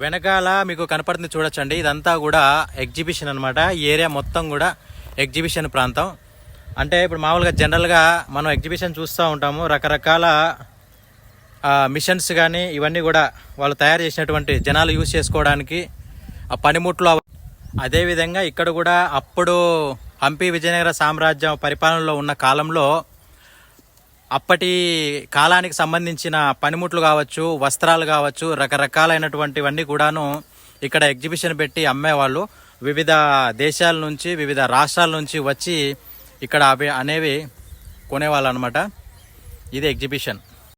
వెనకాల మీకు కనపడుతుంది చూడొచ్చండి, ఇదంతా కూడా ఎగ్జిబిషన్ అనమాట. ఈ ఏరియా మొత్తం కూడా ఎగ్జిబిషన్ ప్రాంతం. అంటే ఇప్పుడు మామూలుగా జనరల్గా మనం ఎగ్జిబిషన్ చూస్తూ ఉంటాము, రకరకాల మిషన్స్ కానీ ఇవన్నీ కూడా వాళ్ళు తయారు చేసినటువంటి జనాలు యూజ్ చేసుకోవడానికి ఆ పనిముట్లు. అదేవిధంగా ఇక్కడ కూడా అప్పుడు హంపి విజయనగర సామ్రాజ్యం పరిపాలనలో ఉన్న కాలంలో అప్పటి కాలానికి సంబంధించిన పనిముట్లు కావచ్చు, వస్త్రాలు కావచ్చు, రకరకాలైనటువంటివన్నీ కూడాను ఇక్కడ ఎగ్జిబిషన్ పెట్టి అమ్మేవాళ్ళు. వివిధ దేశాల నుంచి, వివిధ రాష్ట్రాల నుంచి వచ్చి ఇక్కడ అవి అనేవి కొనేవాళ్ళు అనమాట. ఇది ఎగ్జిబిషన్.